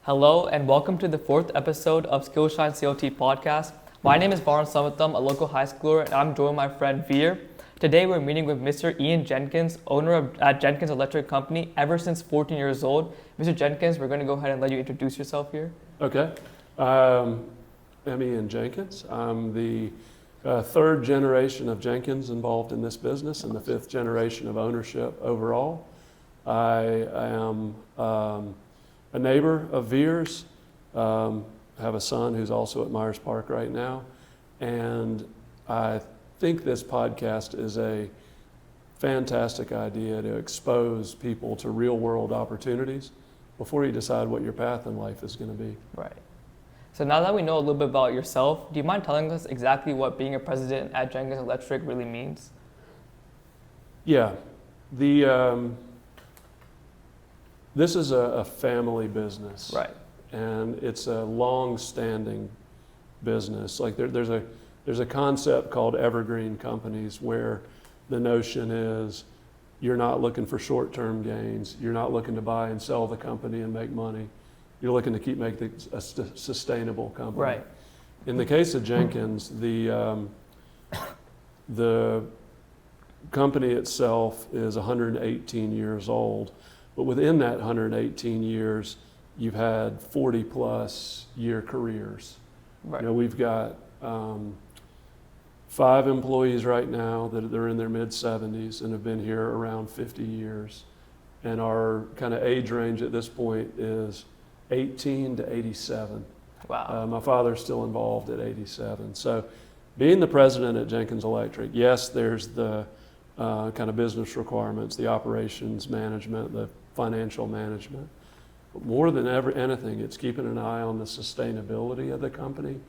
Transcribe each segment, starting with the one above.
Hello and welcome to the fourth episode of SkillShine25 podcast. My name is Varun Samatham, a local high schooler, and I'm joined by my friend Veer. Today we're meeting with Mr. Iain Jenkins, owner at Jenkins Electric Company, ever since 14 years old. Mr. Jenkins, we're going to go ahead and let you introduce yourself here. Okay. I'm Iain Jenkins. I'm the third generation of Jenkins involved in this business and the fifth generation of ownership overall. I am a neighbor of Veer's. I have a son who's also at Myers Park right now. And I think this podcast is a fantastic idea to expose people to real world opportunities before you decide what your path in life is going to be. Right. So now that we know a little bit about yourself, do you mind telling us exactly what being a president at Jenkins Electric really means? Yeah. This is a family business. Right. And it's a long-standing business. Like there's a concept called evergreen companies where the notion is you're not looking for short-term gains. You're not looking to buy and sell the company and make money. You're looking to keep making a sustainable company. Right. In the case of Jenkins, the company itself is 118 years old, but within that 118 years, you've had 40 plus year careers. Right. You know, we've got 5 employees right now that are in their mid 70s and have been here around 50 years. And our kind of age range at this point is 18 to 87. Wow. My father's still involved at 87. So being the president at Jenkins Electric, yes, there's the kind of business requirements, the operations management, the financial management. But more than ever anything, it's keeping an eye on the sustainability of the company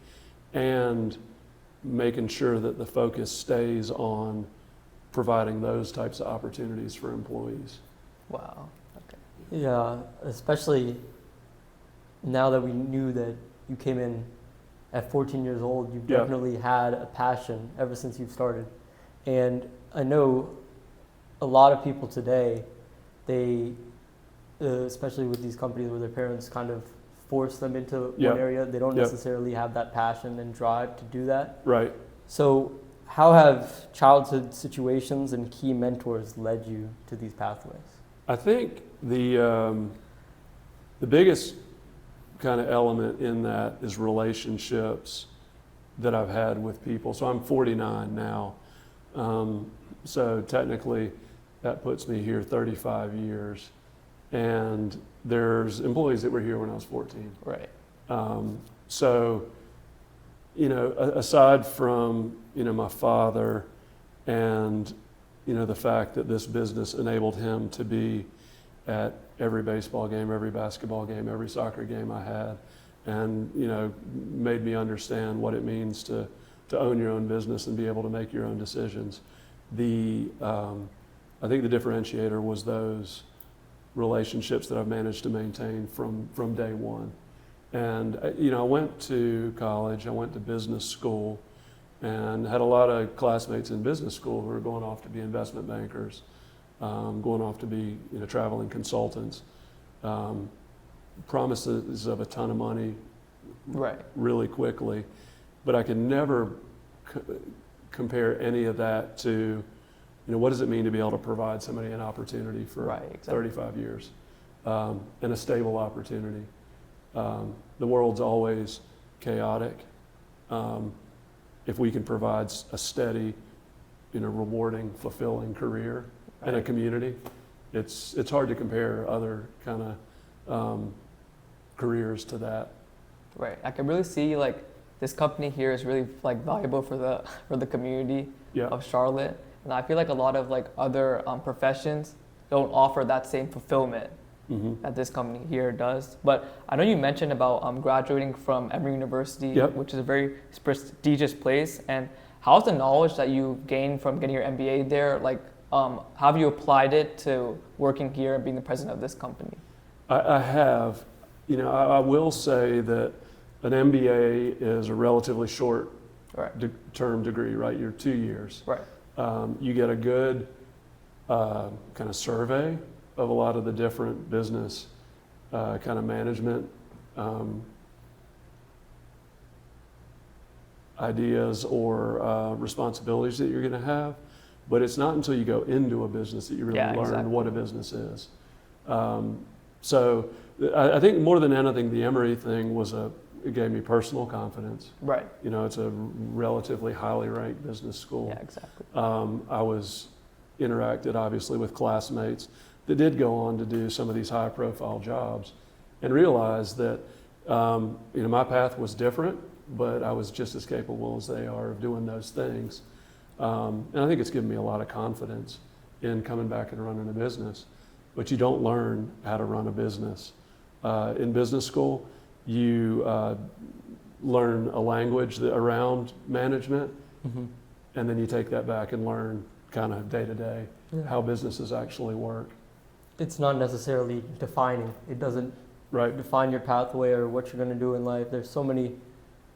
and making sure that the focus stays on providing those types of opportunities for employees. Wow. Okay. Yeah, especially now that we knew that you came in at 14 years old, you've definitely had a passion ever since you've started. And I know a lot of people today, they, especially with these companies where their parents kind of force them into one area, they don't necessarily have that passion and drive to do that. Right. So how have childhood situations and key mentors led you to these pathways? I think the biggest kind of element in that is relationships that I've had with people. So I'm 49 now. So technically that puts me here 35 years. And there's employees that were here when I was 14. Right. So, you know, aside from, you know, my father and, you know, the fact that this business enabled him to be at every baseball game, every basketball game, every soccer game I had, and, you know, made me understand what it means to own your own business and be able to make your own decisions. I think the differentiator was those relationships that I've managed to maintain from day one. And, you know, I went to college, I went to business school, and had a lot of classmates in business school who were going off to be investment bankers, going off to be, you know, traveling consultants, promises of a ton of money really quickly. But I can never compare any of that to, you know, what does it mean to be able to provide somebody an opportunity for 35 years and a stable opportunity. The world's always chaotic. If we can provide a steady, you know, rewarding, fulfilling career in a community, it's hard to compare other kind of careers to that. Right. I can really see like this company here is really like valuable for the community of Charlotte. And I feel like a lot of like other professions don't offer that same fulfillment that this company here does. But I know you mentioned about graduating from Emory University, which is a very prestigious place. And how's the knowledge that you gained from getting your MBA there? Like, how have you applied it to working here and being the president of this company? I have. You know, I will say that an MBA is a relatively short term degree, right? You're 2 years. Right. You get a good kind of survey of a lot of the different business kind of management ideas or responsibilities that you're going to have, but it's not until you go into a business that you really learn what a business is. So I think more than anything, the Emory thing it gave me personal confidence. Right. You know, it's a relatively highly ranked business school. Yeah, exactly. I was interacted obviously with classmates that did go on to do some of these high profile jobs, and realized that my path was different, but I was just as capable as they are of doing those things. And I think it's given me a lot of confidence in coming back and running a business. But you don't learn how to run a business. In business school, you learn a language around management, and then you take that back and learn kind of day to day how businesses actually work. It's not necessarily defining. It doesn't define your pathway or what you're going to do in life. There's so many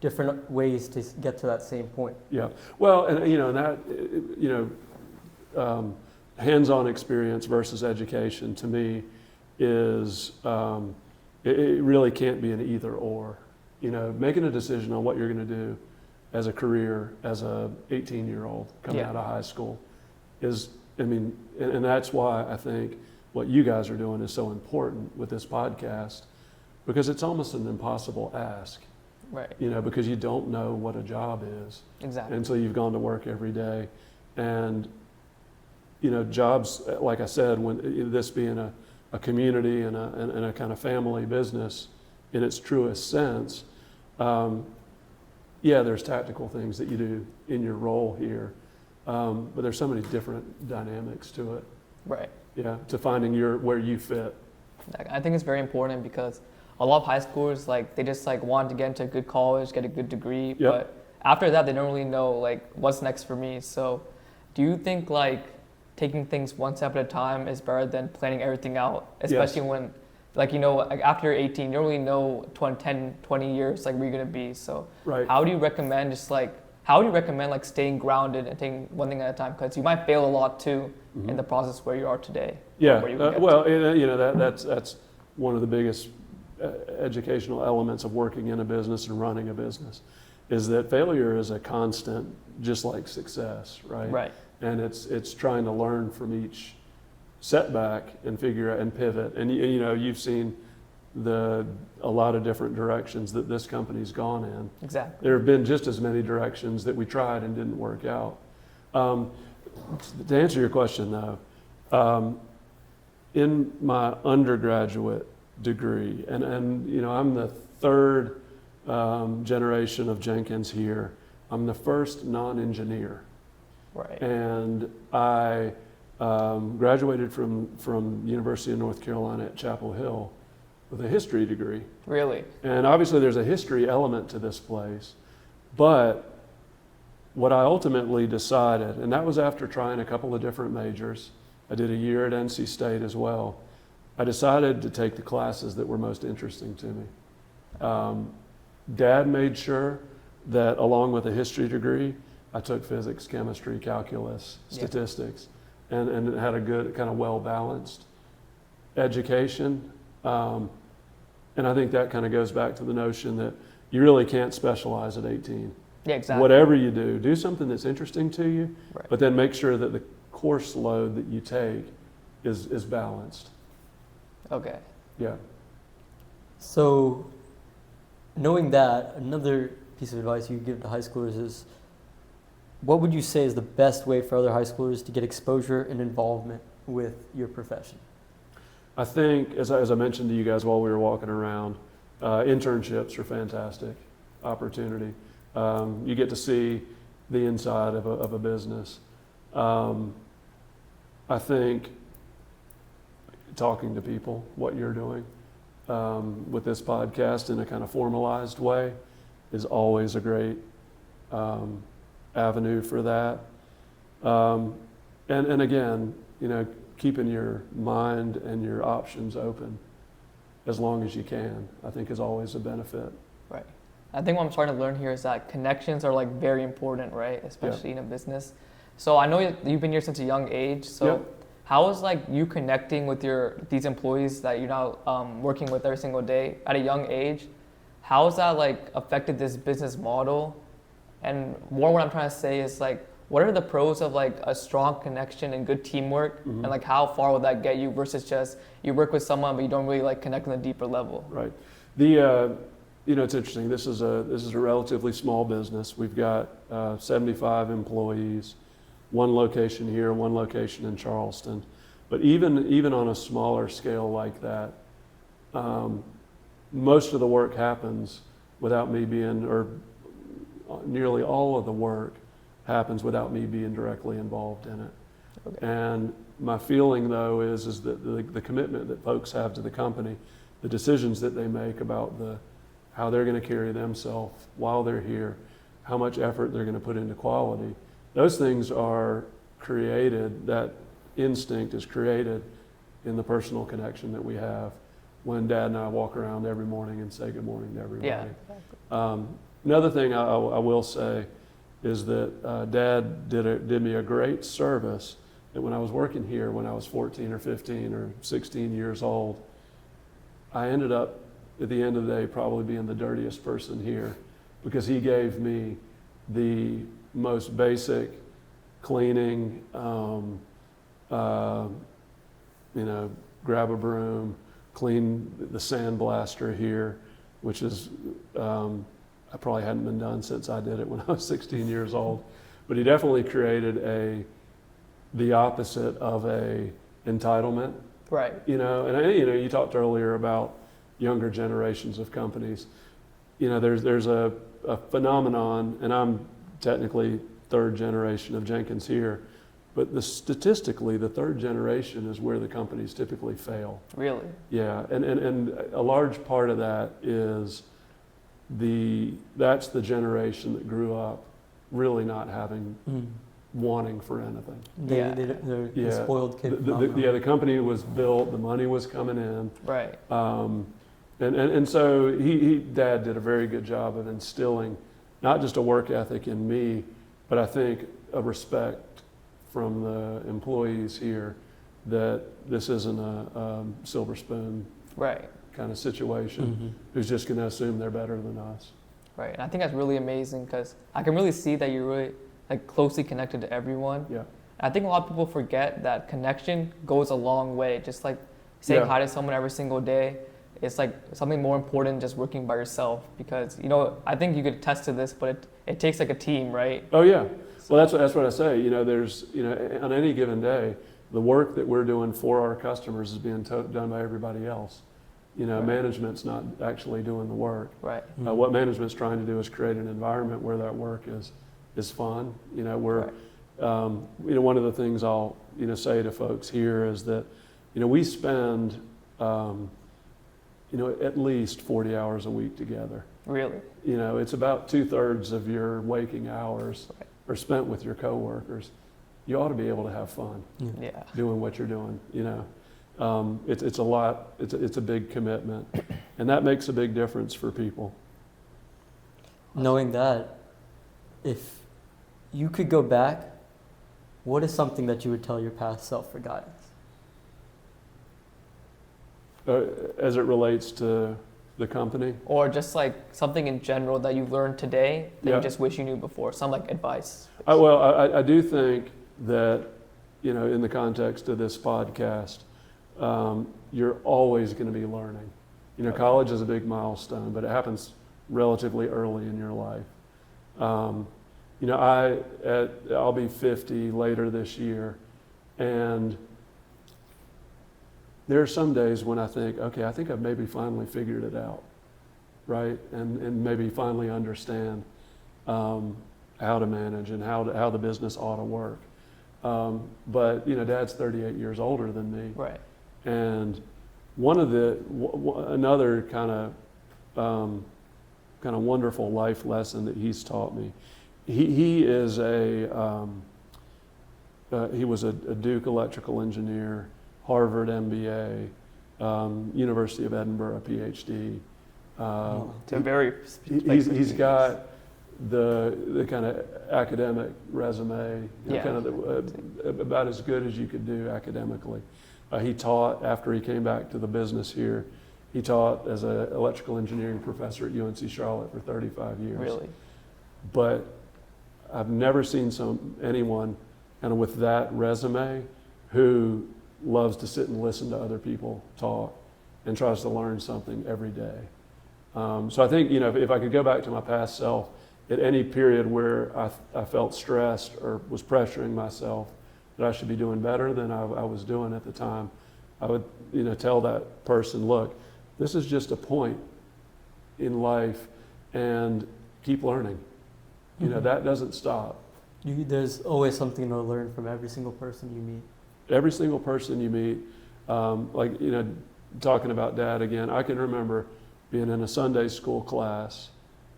different ways to get to that same point. Yeah. Well, hands-on experience versus education to me is, it really can't be an either or. You know, making a decision on what you're going to do as a career, as a 18-year-old coming out of high school and that's why I think what you guys are doing is so important with this podcast, because it's almost an impossible ask. Right. You know, because you don't know what a job is. Exactly. Until you've gone to work every day. And, you know, jobs, like I said, when this being a community and a kind of family business in its truest sense, there's tactical things that you do in your role here, but there's so many different dynamics to it. Right. Yeah, to finding where you fit. I think it's very important because a lot of high schoolers, they just want to get into a good college, get a good degree, but after that they don't really know what's next for me. So do you think taking things one step at a time is better than planning everything out, especially when after you're 18 you don't really know 20 years where you're going to be. So how do you recommend staying grounded and taking one thing at a time, because you might fail a lot too in the process where you are today? That's one of the biggest educational elements of working in a business and running a business, is that failure is a constant, just like success, right? Right. And it's trying to learn from each setback and figure out and pivot. And you've seen a lot of different directions that this company's gone in. Exactly. There have been just as many directions that we tried and didn't work out. To answer your question though, in my undergraduate degree, and I'm the third generation of Jenkins here. I'm the first non-engineer. Right. And I graduated from University of North Carolina at Chapel Hill with a history degree. Really? And obviously there's a history element to this place, but what I ultimately decided, and that was after trying a couple of different majors, I did a year at NC State as well, I decided to take the classes that were most interesting to me. Dad made sure that along with a history degree, I took physics, chemistry, calculus, statistics, and had a good kind of well-balanced education. And I think that kind of goes back to the notion that you really can't specialize at 18. Yeah, exactly. Whatever you do something that's interesting to you, but then make sure that the course load that you take is balanced. Okay. Yeah. So, knowing that, another piece of advice you give to high schoolers is, what would you say is the best way for other high schoolers to get exposure and involvement with your profession? I think, as I mentioned to you guys while we were walking around, internships are fantastic opportunity. You get to see the inside of a business. I think talking to people, what you're doing with this podcast in a kind of formalized way is always a great avenue for that. And again, keeping your mind and your options open as long as you can, I think is always a benefit. Right. I think what I'm starting to learn here is that connections are very important, right? Especially in a business. So I know you've been here since a young age. So how is like you connecting with these employees that you're now working with every single day at a young age? How has that like affected this business model? And more what I'm trying to say is like, what are the pros of like a strong connection and good teamwork, and like how far will that get you versus just you work with someone but you don't really like connect on a deeper level? Right. It's interesting. This is a relatively small business. We've got 75 employees, one location here, one location in Charleston. But even on a smaller scale like that, most of the work happens without me being, or nearly all of the work happens without me being directly involved in it. Okay. And my feeling though is that the commitment that folks have to the company, the decisions that they make about how they're going to carry themselves while they're here, how much effort they're going to put into quality, those things are created, that instinct is created in the personal connection that we have when Dad and I walk around every morning and say good morning to everybody. Yeah, exactly. Another thing I will say is that Dad did me a great service that when I was working here, when I was 14 or 15 or 16 years old, I ended up at the end of the day probably being the dirtiest person here because he gave me the most basic cleaning, grab a broom, clean the sandblaster here, which is, I probably hadn't been done since I did it when I was 16 years old. But he definitely created the opposite of a entitlement. Right. And you talked earlier about younger generations of companies. There's a phenomenon, and I'm technically third generation of Jenkins here, but statistically, the third generation is where the companies typically fail. Really? Yeah, and a large part of that is that's the generation that grew up really not having wanting for anything. They're the spoiled kid. The company was built, the money was coming in. Right. And so Dad did a very good job of instilling not just a work ethic in me, but I think a respect from the employees here that this isn't a silver spoon kind of situation who's just going to assume they're better than us. Right, and I think that's really amazing because I can really see that you're really like closely connected to everyone. Yeah. And I think a lot of people forget that connection goes a long way. Just like saying hi to someone every single day, it's like something more important than just working by yourself because, I think you could attest to this, but it takes like a team, right? Oh yeah. Well, that's what I say. There's, on any given day, the work that we're doing for our customers is being done by everybody else. Management's not actually doing the work. Right. What management's trying to do is create an environment where that work is fun. One of the things I'll, say to folks here is that, we spend, at least 40 hours a week together. Really? It's about 2/3 of your waking hours are spent with your coworkers. You ought to be able to have fun doing what you're doing. It's a lot. It's a big commitment, and that makes a big difference for people. Knowing that, if you could go back, what is something that you would tell your past self for guidance? As it relates to the company? Or just like something in general that you've learned today that you just wish you knew before, some like advice. I do think that, in the context of this podcast, you're always going to be learning. College is a big milestone, but it happens relatively early in your life. I'll be 50 later this year, and there are some days when I think, okay, I think I've maybe finally figured it out, right? And maybe finally understand how to manage and how the business ought to work. But Dad's 38 years older than me, right? And another kind of wonderful life lesson that he's taught me. He was a Duke electrical engineer, Harvard MBA, University of Edinburgh PhD. To very he's got the kind of academic resume, kind of about as good as you could do academically. He taught after he came back to the business here. He taught as an electrical engineering professor at UNC Charlotte for 35 years. Really? But I've never seen anyone kind of with that resume who loves to sit and listen to other people talk and tries to learn something every day. So I think, if I could go back to my past self at any period where I felt stressed or was pressuring myself that I should be doing better than I was doing at the time, I would, tell that person, look, this is just a point in life and keep learning. That doesn't stop. There's always something to learn from every single person you meet. Every single person you meet, talking about Dad again, I can remember being in a Sunday school class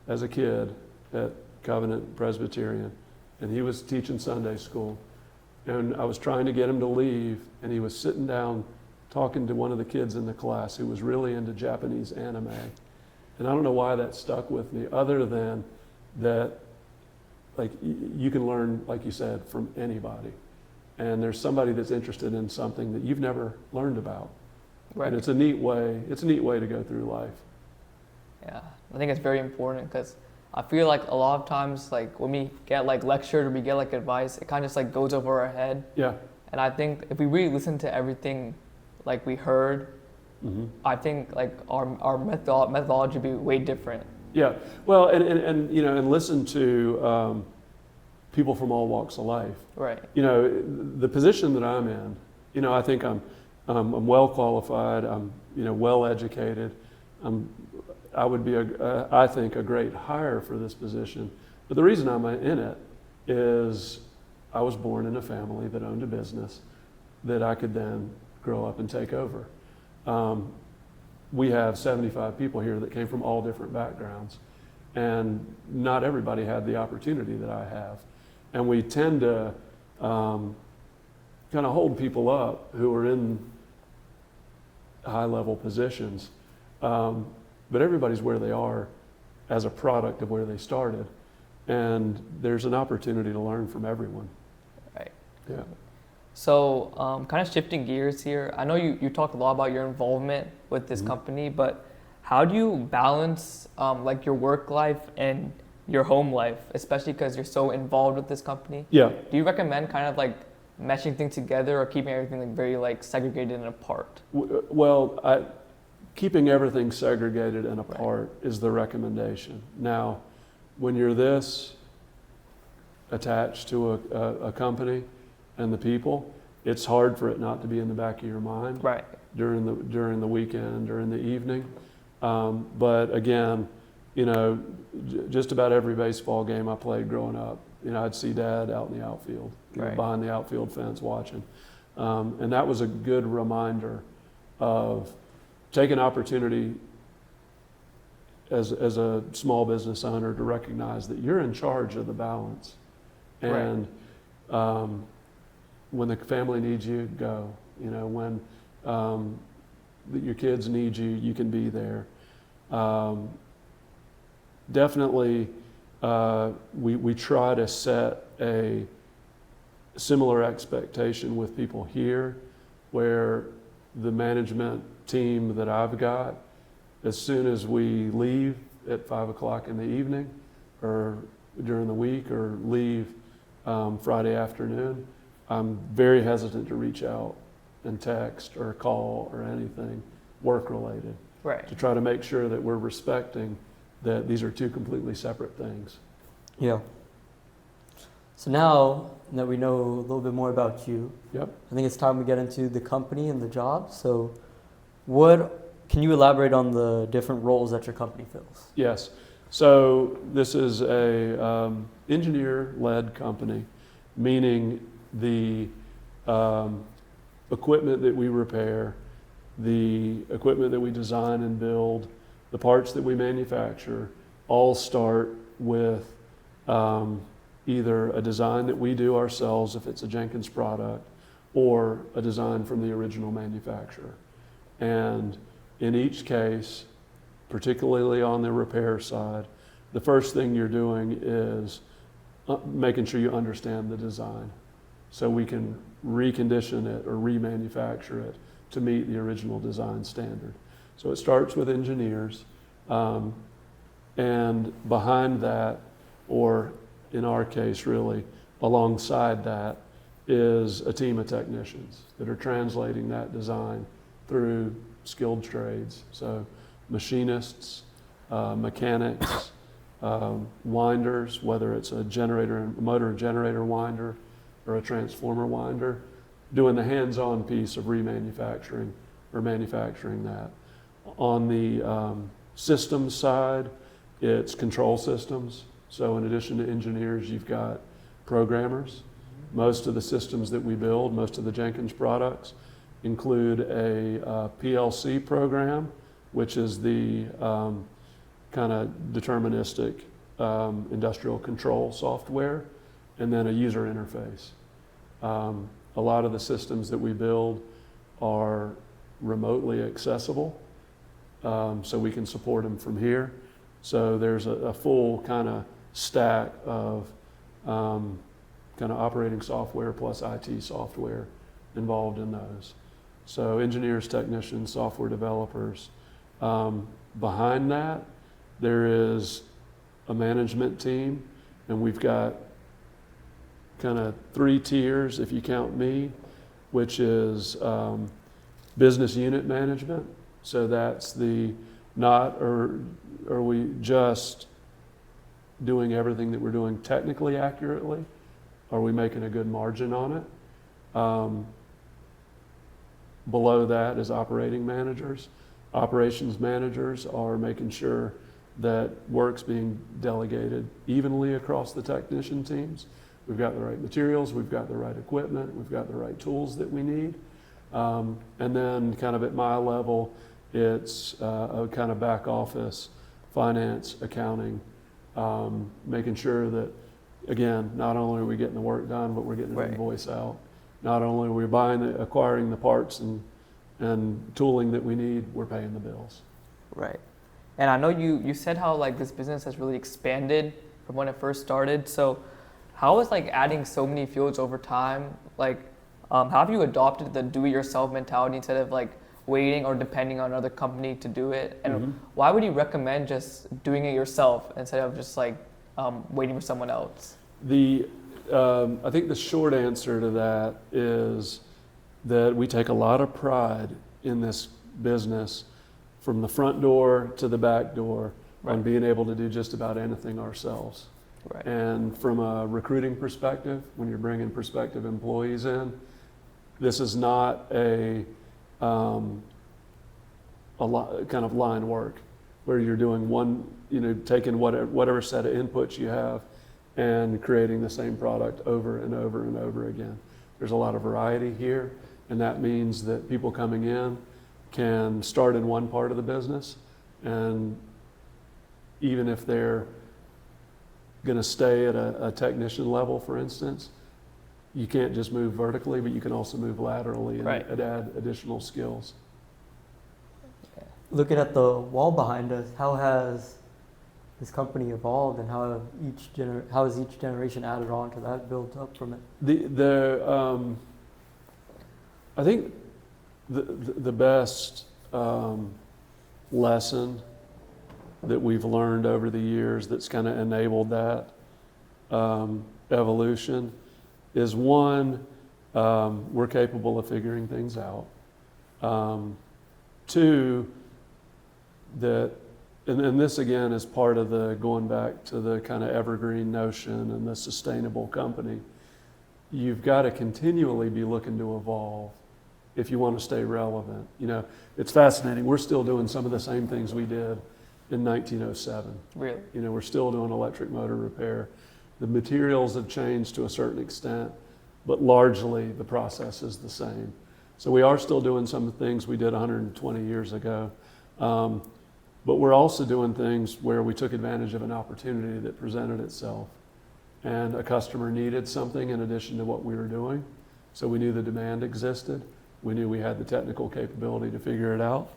as a kid at Covenant Presbyterian, and he was teaching Sunday school, and I was trying to get him to leave, and he was sitting down talking to one of the kids in the class who was really into Japanese anime. And I don't know why that stuck with me, other than that, like, you can learn, like you said, from anybody. And there's somebody that's interested in something that you've never learned about. Right. And it's a neat way to go through life. Yeah, I think it's very important, because I feel like a lot of times, like, when we get like lectured or we get like advice, it kind of just like goes over our head. Yeah. And I think if we really listen to everything like we heard, I think like our methodology would be way different. Yeah, well, and listen to people from all walks of life. Right. The position that I'm in, I think I'm well qualified. I'm well educated. I would be I think a great hire for this position. But the reason I'm in it is I was born in a family that owned a business that I could then grow up and take over. We have 75 people here that came from all different backgrounds, and not everybody had the opportunity that I have. And we tend to kind of hold people up who are in high-level positions, but everybody's where they are as a product of where they started, and there's an opportunity to learn from everyone. Right. Yeah. So kind of shifting gears here, I know you talked a lot about your involvement with this company, but how do you balance like your work life and your home life, especially because you're so involved with this company? Yeah. Do you recommend kind of like meshing things together or keeping everything like very like segregated and apart? Well, keeping everything segregated and apart is the recommendation. Now, when you're this attached to a company and the people, it's hard for it not to be in the back of your mind during the weekend or in the evening. But again, just about every baseball game I played growing up, I'd see Dad out in the outfield, behind the outfield fence watching. And that was a good reminder of take an opportunity as a small business owner to recognize that you're in charge of the balance. And when the family needs you, go. When your kids need you, you can be there. Definitely, we try to set a similar expectation with people here, where the management team that I've got, as soon as we leave at 5 o'clock in the evening or during the week or leave Friday afternoon, I'm very hesitant to reach out and text or call or anything work-related, to try to make sure that we're respecting that these are two completely separate things. Yeah. So now that we know a little bit more about you, I think it's time we get into the company and the job. So can you elaborate on the different roles that your company fills? Yes. So this is a engineer-led company, meaning the equipment that we repair, the equipment that we design and build, the parts that we manufacture, all start with either a design that we do ourselves if it's a Jenkins product, or a design from the original manufacturer. And in each case, particularly on the repair side, the first thing you're doing is making sure you understand the design so we can recondition it or remanufacture it to meet the original design standard. So it starts with engineers, and behind that, or in our case really, alongside that, is a team of technicians that are translating that design through skilled trades. So machinists, mechanics, winders, whether it's a motor and generator winder or a transformer winder, doing the hands-on piece of remanufacturing or manufacturing that. On the systems side, it's control systems. So in addition to engineers, you've got programmers. Most of the systems that we build, most of the Jenkins products, include a PLC program, which is the kind of deterministic industrial control software, and then a user interface. A lot of the systems that we build are remotely accessible, so we can support them from here. So there's a full kind of stack of kind of operating software plus IT software involved in those. So engineers, technicians, software developers. Behind that, there is a management team, and we've got kind of 3 tiers, if you count me, which is business unit management. So that's are we just doing everything that we're doing technically accurately? Are we making a good margin on it? Below that is operating managers. Operations managers are making sure that work's being delegated evenly across the technician teams. We've got the right materials, we've got the right equipment, we've got the right tools that we need. And then kind of at my level, it's a kind of back office, finance, accounting, making sure that, again, not only are we getting the work done, but we're getting an invoice out. Not only are we acquiring the parts and tooling that we need, we're paying the bills. Right. And I know you said how like this business has really expanded from when it first started. So how is like adding so many fields over time, like how have you adopted the do-it-yourself mentality instead of like waiting or depending on another company to do it? And why would you recommend just doing it yourself instead of just like waiting for someone else? I think the short answer to that is that we take a lot of pride in this business from the front door to the back door on being able to do just about anything ourselves. Right. And from a recruiting perspective, when you're bringing prospective employees in, this is not a kind of line work where you're doing taking whatever set of inputs you have and creating the same product over and over and over again. There's a lot of variety here, and that means that people coming in can start in one part of the business, and even if they're going to stay at a technician level, for instance, you can't just move vertically, but you can also move laterally and add additional skills. Looking at the wall behind us, how has this company evolved, and how has each generation added on to that, built up from it? I think the best lesson that we've learned over the years that's kind of enabled that evolution is one, we're capable of figuring things out. Two, and this again is part of the going back to the kind of evergreen notion and the sustainable company. You've got to continually be looking to evolve if you want to stay relevant. It's fascinating. We're still doing some of the same things we did in 1907. Really? We're still doing electric motor repair. The materials have changed to a certain extent, but largely the process is the same. So we are still doing some of the things we did 120 years ago. But we're also doing things where we took advantage of an opportunity that presented itself, and a customer needed something in addition to what we were doing. So we knew the demand existed. We knew we had the technical capability to figure it out.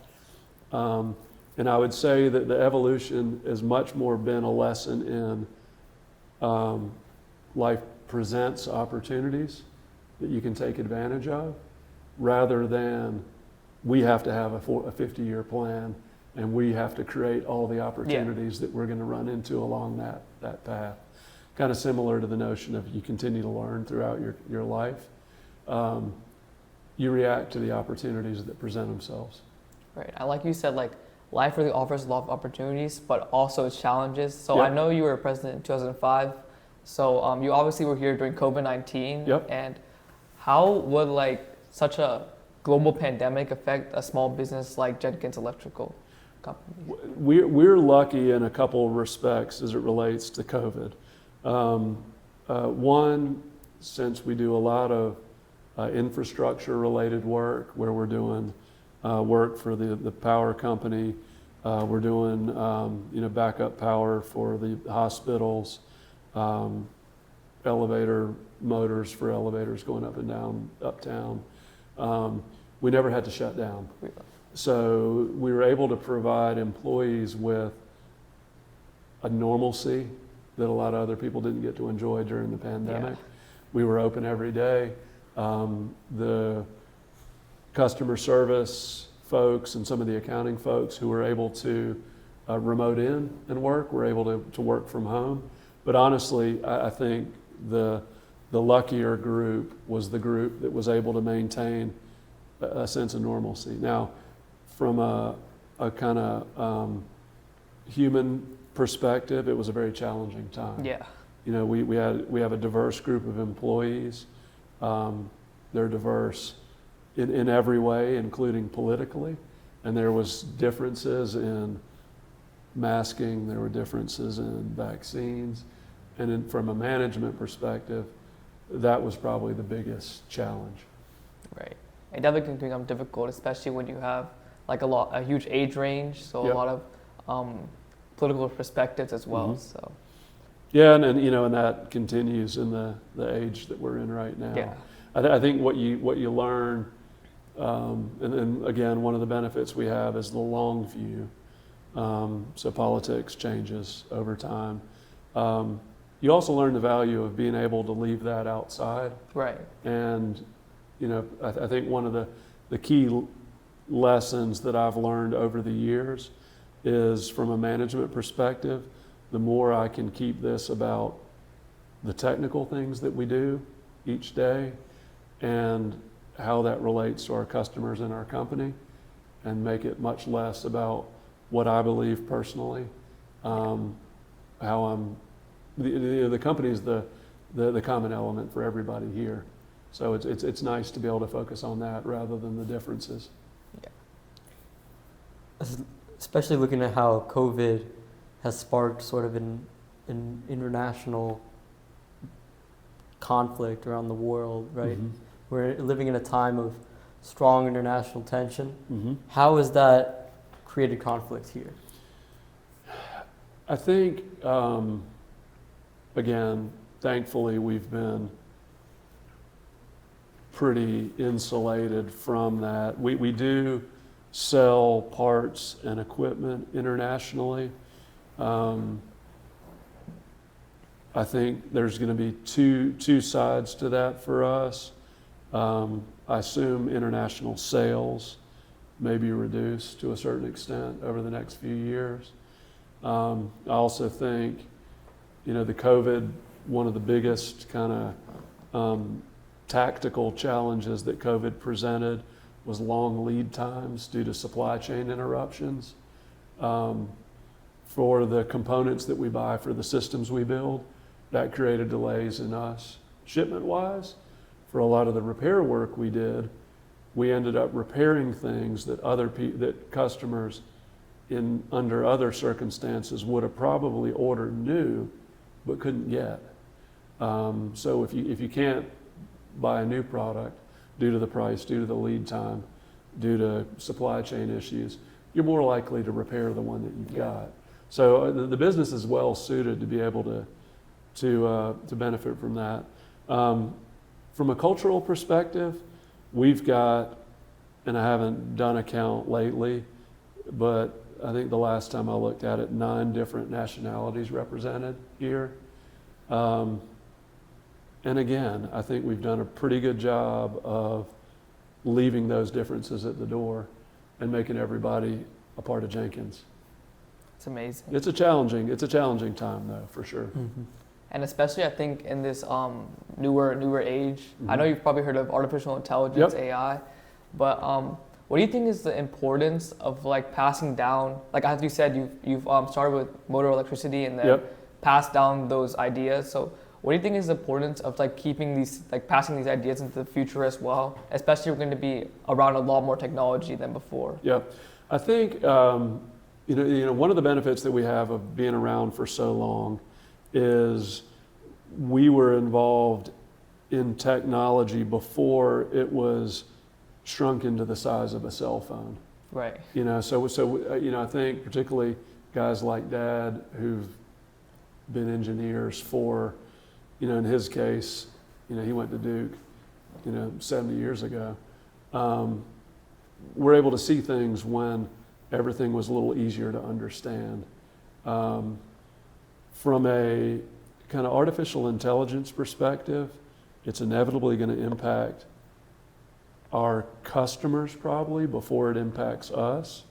And I would say that the evolution has much more been a lesson in life presents opportunities that you can take advantage of, rather than we have to have a 50-year plan and we have to create all the opportunities that we're going to run into along that path. Kind of similar to the notion of you continue to learn throughout your life. You react to the opportunities that present themselves. Right. I like you said, like, life really offers a lot of opportunities, but also its challenges. So I know you were president in 2005. So you obviously were here during COVID-19. Yep. And how would like such a global pandemic affect a small business like Jenkins Electrical Company? We're lucky in a couple of respects as it relates to COVID. One, since we do a lot of infrastructure related work where we're doing work for the power company, we're doing backup power for the hospitals, elevator motors for elevators going up and down uptown. We never had to shut down. So we were able to provide employees with a normalcy that a lot of other people didn't get to enjoy during the pandemic. We were open every day. The customer service folks and some of the accounting folks who were able to remote in and work were able to work from home. But honestly, I think the luckier group was the group that was able to maintain a sense of normalcy. Now, from a kind of human perspective, it was a very challenging time. Yeah. We have a diverse group of employees. They're diverse in every way, including politically. And there was differences in masking, there were differences in vaccines. And from a management perspective, that was probably the biggest challenge. Right. It definitely can become difficult, especially when you have like a huge age range, so a lot of political perspectives as well. Mm-hmm. So. Yeah, and that continues in the age that we're in right now. Yeah. I think what you learn, and again, one of the benefits we have is the long view. So politics changes over time. You also learn the value of being able to leave that outside. Right. And I think one of the key lessons that I've learned over the years is, from a management perspective, the more I can keep this about the technical things that we do each day and how that relates to our customers and our company, and make it much less about what I believe personally, how the company is the common element for everybody here. So it's nice to be able to focus on that rather than the differences. Yeah. Especially looking at how COVID has sparked sort of an international conflict around the world, right? Mm-hmm. We're living in a time of strong international tension. Mm-hmm. How has that created conflict here? I think, again, thankfully we've been pretty insulated from that. We do sell parts and equipment internationally. I think there's going to be two sides to that for us. I assume international sales may be reduced to a certain extent over the next few years. I also think, the COVID, one of the biggest kind of tactical challenges that COVID presented was long lead times due to supply chain interruptions. For the components that we buy for the systems we build, that created delays in us shipment-wise. For a lot of the repair work we did, we ended up repairing things that that customers under other circumstances would have probably ordered new but couldn't get. So if you can't buy a new product due to the price, due to the lead time, due to supply chain issues, you're more likely to repair the one that you've got. So the business is well suited to be able to benefit from that. From a cultural perspective, we've got, and I haven't done a count lately, but I think the last time I looked at it, 9 different nationalities represented here. And again, I think we've done a pretty good job of leaving those differences at the door and making everybody a part of Jenkins. It's amazing. It's a challenging time though, for sure. Mm-hmm. And especially I think in this newer age, Mm-hmm. I know you've probably heard of artificial intelligence, Yep. AI, but what do you think is the importance of like passing down, like as you said, you've started with motor electricity and then Yep. passed down those ideas. So what do you think is the importance of like keeping these, like passing these ideas into the future as well, especially we're going to be around a lot more technology than before? Yeah, I think one of the benefits that we have of being around for so long is we were involved in technology before it was shrunk into the size of a cell phone. Right. So I think particularly guys like Dad who've been engineers for, in his case, he went to Duke, 70 years ago. We're able to see things when everything was a little easier to understand. From a kind of artificial intelligence perspective, it's inevitably going to impact our customers probably before it impacts us,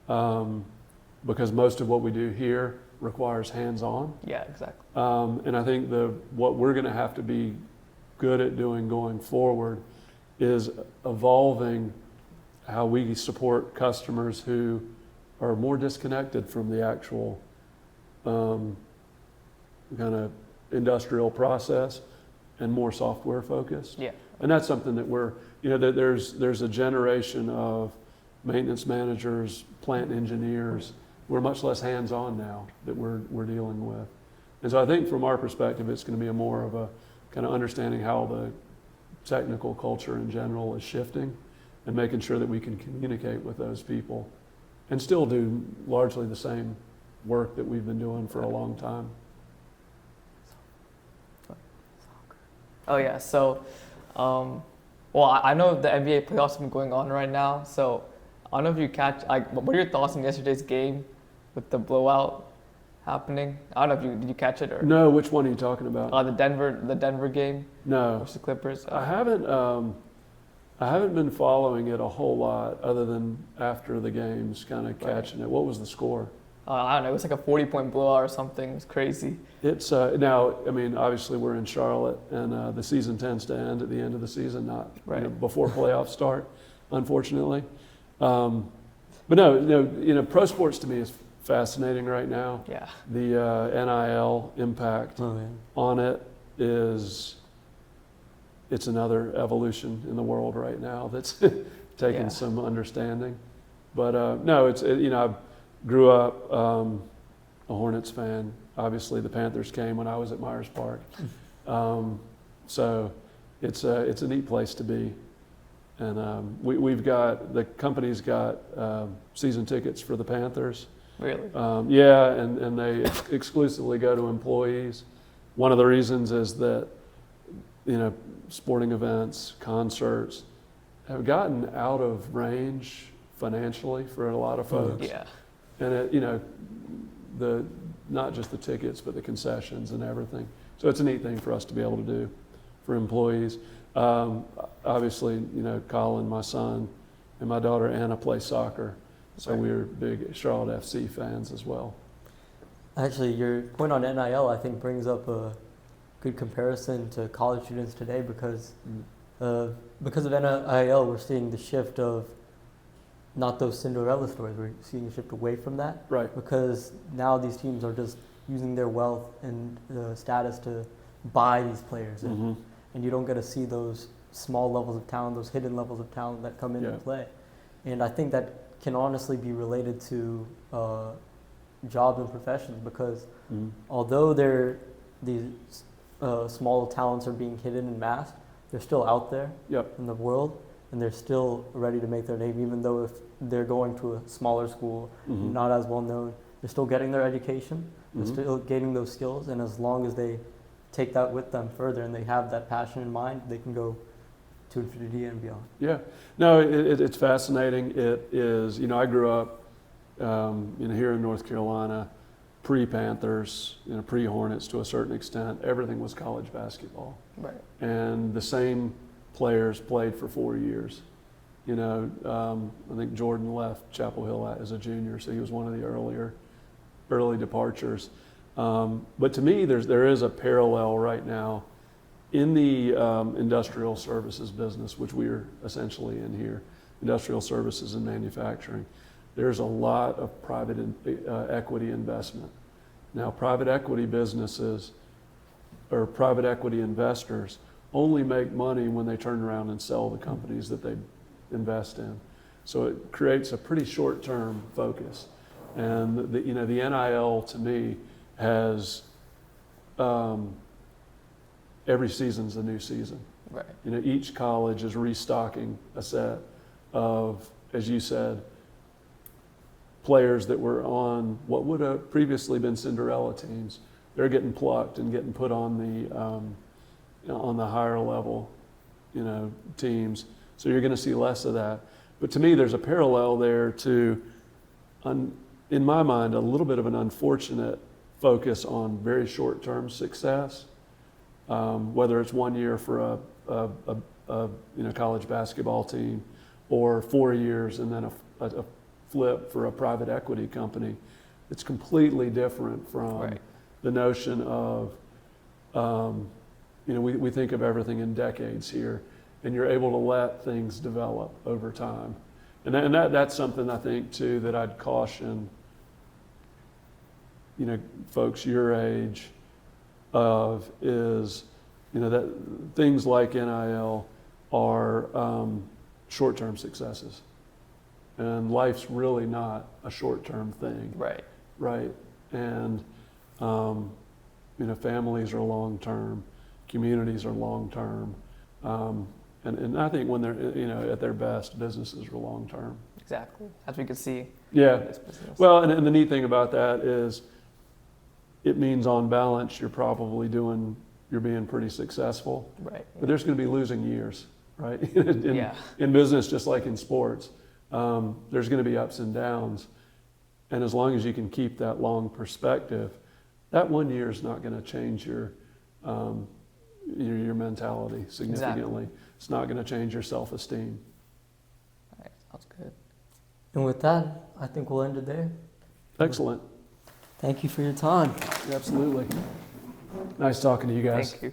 because most of what we do here requires hands-on. Yeah, exactly. And I think what we're going to have to be good at doing going forward is evolving how we support customers who are more disconnected from the actual kind of industrial process and more software focused. Yeah. And that's something that there's a generation of maintenance managers, plant engineers. We're much less hands-on now that we're dealing with. And so I think from our perspective, it's going to be more of a kind of understanding how the technical culture in general is shifting and making sure that we can communicate with those people and still do largely the same work that we've been doing for a long time. Oh yeah, so, I know the NBA playoffs have been going on right now, so I don't know if you what are your thoughts on yesterday's game with the blowout happening? I don't know if did you catch it or? No, which one are you talking about? The Denver game. No. Versus the Clippers. I haven't been following it a whole lot other than after the games, kind of catching it. What was the score? I don't know. It was like a 40-point blowout or something. It was crazy. It's now. I mean, obviously we're in Charlotte, and the season tends to end at the end of the season, not before playoffs start, unfortunately. But no, pro sports to me is fascinating right now. Yeah. The NIL impact on it it's another evolution in the world right now that's taking some understanding. But I grew up a Hornets fan. Obviously, the Panthers came when I was at Myers Park. So it's a neat place to be. And the company's got season tickets for the Panthers. Really? And they exclusively go to employees. One of the reasons is that, sporting events, concerts have gotten out of range financially for a lot of folks. Yeah. And not just the tickets, but the concessions and everything. So it's a neat thing for us to be able to do for employees. Obviously, Colin, my son, and my daughter Anna play soccer. So we're big Charlotte FC fans as well. Actually, your point on NIL, I think, brings up a good comparison to college students today because of NIL, we're seeing the shift of not those Cinderella stories. We're seeing a shift away from that. Right. Because now these teams are just using their wealth and status to buy these players. And you don't get to see those small levels of talent, those hidden levels of talent that come into play. And I think that can honestly be related to jobs and professions because although these small talents are being hidden and masked, they're still out there in the world and they're still ready to make their name, even though if they're going to a smaller school, not as well known, they're still getting their education, they're still gaining those skills, and as long as they take that with them further and they have that passion in mind, they can go to infinity and beyond. Yeah, no, it's fascinating. It is, I grew up here in North Carolina, pre-Panthers, pre-Hornets to a certain extent, everything was college basketball. Right. And the same players played for 4 years. I think Jordan left Chapel Hill as a junior, so he was one of the early departures. But to me, there is a parallel right now in the industrial services business, which we are essentially in here, industrial services and manufacturing. There's a lot of private equity investment. Now, private equity businesses or private equity investors only make money when they turn around and sell the companies that they invest in. So it creates a pretty short-term focus. And the NIL to me has every season's a new season. Right. Each college is restocking a set of, as you said, players that were on what would have previously been Cinderella teams. They're getting plucked and getting put on the higher level, teams. So you're going to see less of that. But to me, there's a parallel there to, in my mind, a little bit of an unfortunate focus on very short-term success, whether it's 1 year for a college basketball team, or 4 years and then a flip for a private equity company. It's completely different from the notion of, we think of everything in decades here, and you're able to let things develop over time. And that's something I think too that I'd caution, folks your age of is, that things like NIL are short-term successes. And life's really not a short-term thing. Right. Right. And, families are long-term, communities are long-term. And I think when they're, at their best, businesses are long-term. Exactly. As we can see. Yeah. In this business. Well, and the neat thing about that is it means on balance, you're being pretty successful. Right. But there's going to be losing years, right? Yeah. In business, just like in sports, there's going to be ups and downs. And as long as you can keep that long perspective, that 1 year is not going to change your mentality significantly. Exactly. It's not going to change your self-esteem. All right, sounds good. And with that, I think we'll end it there. Excellent. Thank you for your time. Absolutely. Nice talking to you guys. Thank you.